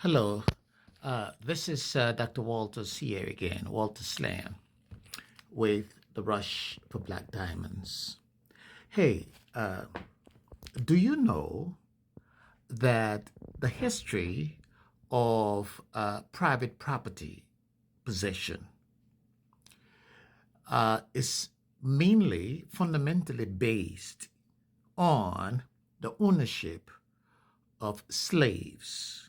Hello, this is Dr. Walters here again, Walters-Sleyon, with the Rush for Black Diamonds. Hey, do you know that the history of private property possession is mainly fundamentally based on the ownership of slaves?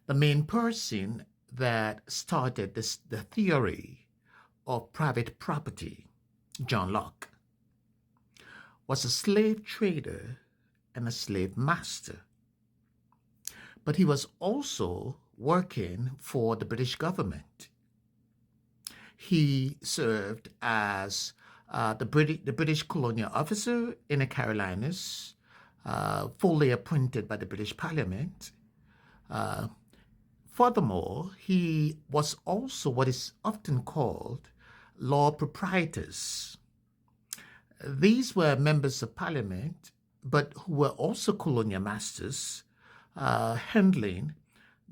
The main person that started the theory of private property, John Locke, was a slave trader and a slave master. But he was also working for the British government. He served as the British colonial officer in the Carolinas, fully appointed by the British Parliament. Furthermore, he was also what is often called law proprietors. These were members of parliament, but who were also colonial masters, handling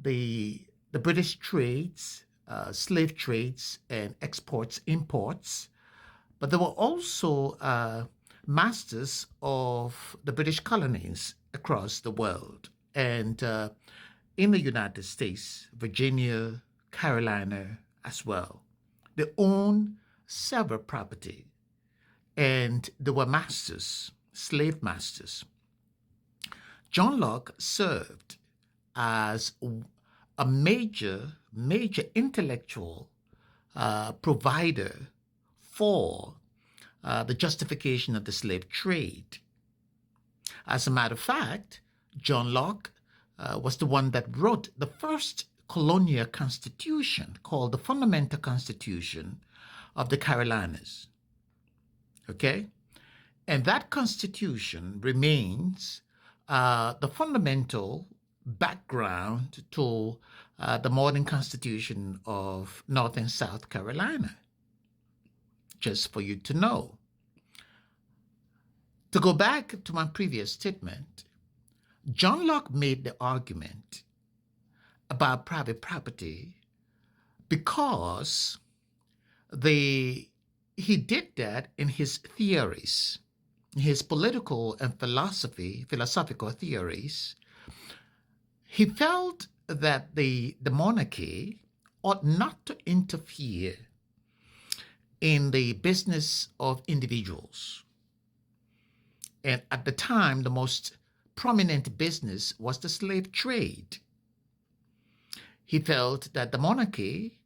the British trades, slave trades, and exports, imports. But they were also masters of the British colonies across the world. And in the United States, Virginia, Carolina as well. They owned several property and they were masters, slave masters. John Locke served as a major intellectual provider for the justification of the slave trade. As a matter of fact, John Locke was the one that wrote the first colonial constitution called the Fundamental Constitution of the Carolinas. Okay? And that constitution remains the fundamental background to the modern constitution of North and South Carolina. Just for you to know. To go back to my previous statement, John Locke made the argument about private property because he did that in his theories, his political and philosophical theories. He felt that the monarchy ought not to interfere in the business of individuals. And at the time, the most prominent business was the slave trade. He felt that the monarchy,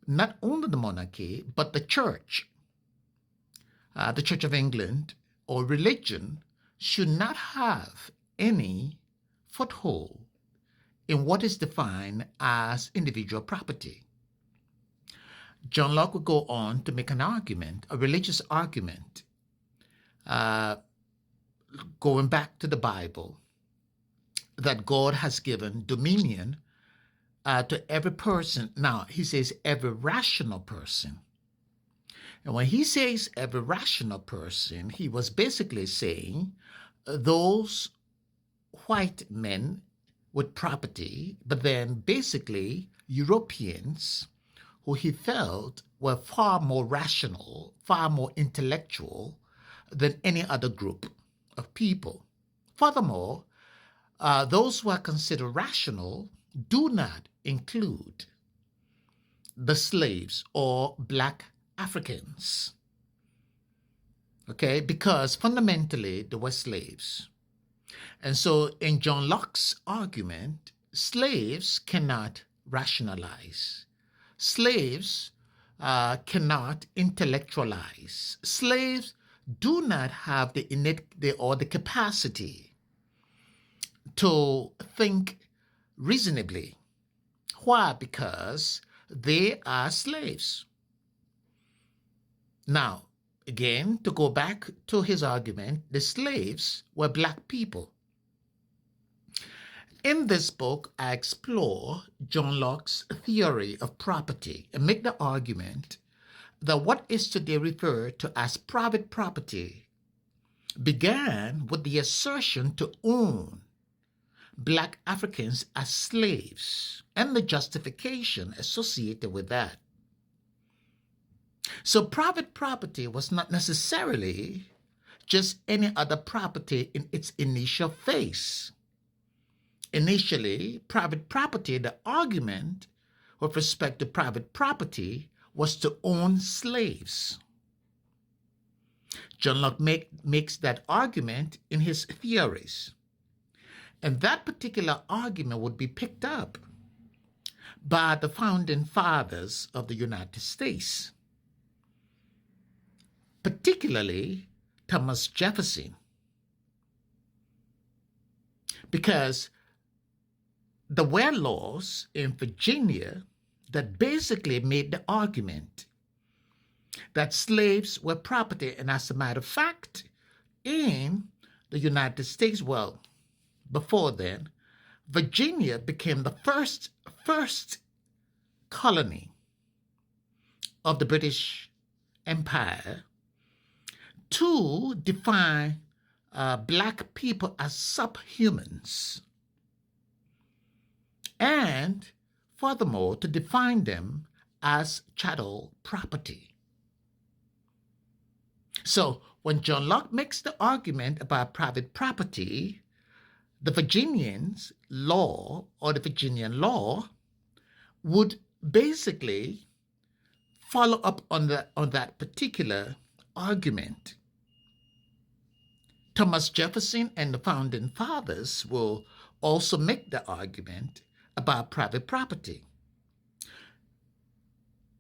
not only the monarchy, but the Church of England, or religion, should not have any foothold in what is defined as individual property. John Locke would go on to make an argument, a religious argument, going back to the Bible, that God has given dominion to every person. Now, he says every rational person. And when he says every rational person, he was basically saying those white men with property, but then basically Europeans who he felt were far more rational, far more intellectual than any other group of people. Furthermore, those who are considered rational do not include the slaves or black Africans. Okay, because fundamentally they were slaves. And so in John Locke's argument, slaves cannot rationalize. Slaves cannot intellectualize. Slaves do not have the capacity to think reasonably. Why? Because they are slaves. Now, again, to go back to his argument, the slaves were black people. In this book, I explore John Locke's theory of property and make the argument that what is today referred to as private property began with the assertion to own black Africans as slaves and the justification associated with that. So private property was not necessarily just any other property in its initial phase. Initially, private property, the argument with respect to private property was to own slaves. John Locke makes that argument in his theories. And that particular argument would be picked up by the founding fathers of the United States, particularly Thomas Jefferson, because there were laws in Virginia that basically made the argument that slaves were property. And as a matter of fact, in the United States, well, before then, Virginia became the first colony of the British Empire to define black people as subhumans, and furthermore to define them as chattel property. So when John Locke makes the argument about private property, the Virginians law or the Virginian law would basically follow up on that particular argument. Thomas Jefferson and the founding fathers will also make the argument about private property.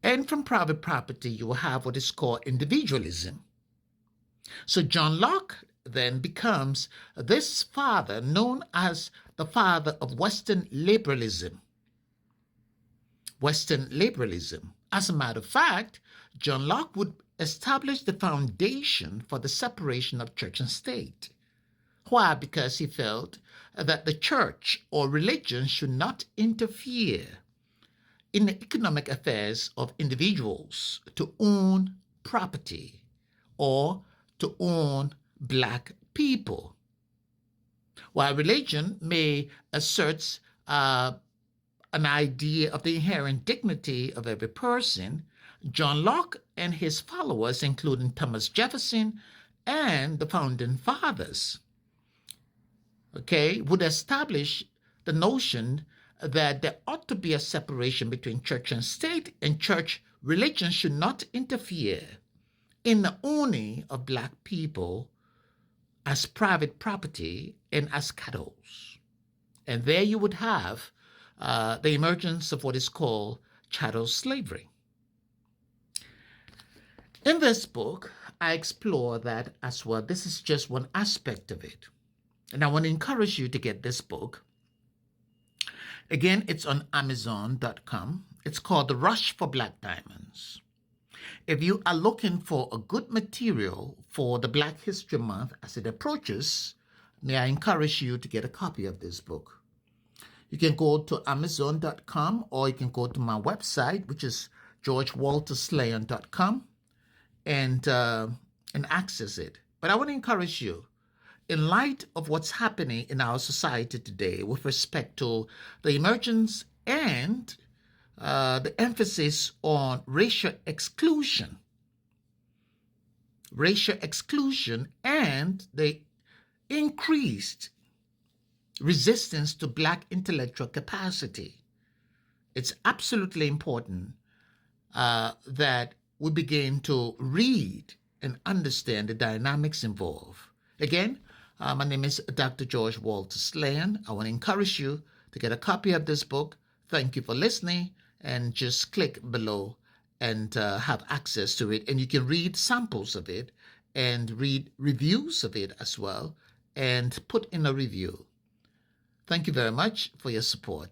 And from private property, you will have what is called individualism. So John Locke then becomes this father known as the father of Western liberalism. Western liberalism. As a matter of fact, John Locke would establish the foundation for the separation of church and state. Why? Because he felt that the church or religion should not interfere in the economic affairs of individuals to own property or to own black people. While religion may assert an idea of the inherent dignity of every person, John Locke and his followers, including Thomas Jefferson and the founding fathers, would establish the notion that there ought to be a separation between church and state, and church religion should not interfere in the owning of black people as private property and as cattle. And there you would have the emergence of what is called chattel slavery. In this book, I explore that as well. This is just one aspect of it. And I want to encourage you to get this book. Again, it's on Amazon.com. It's called The Rush for Black Diamonds. If you are looking for a good material for the Black History Month as it approaches, may I encourage you to get a copy of this book. You can go to Amazon.com, or you can go to my website, which is GeorgeWalters-Sleyon.com, and access it. But I want to encourage you, in light of what's happening in our society today with respect to the emergence and the emphasis on racial exclusion and the increased resistance to black intellectual capacity, it's absolutely important that we begin to read and understand the dynamics involved. Again, my name is Dr. George Walters-Sleyon. I want to encourage you to get a copy of this book. Thank you for listening, and just click below and have access to it. And you can read samples of it and read reviews of it as well and put in a review. Thank you very much for your support.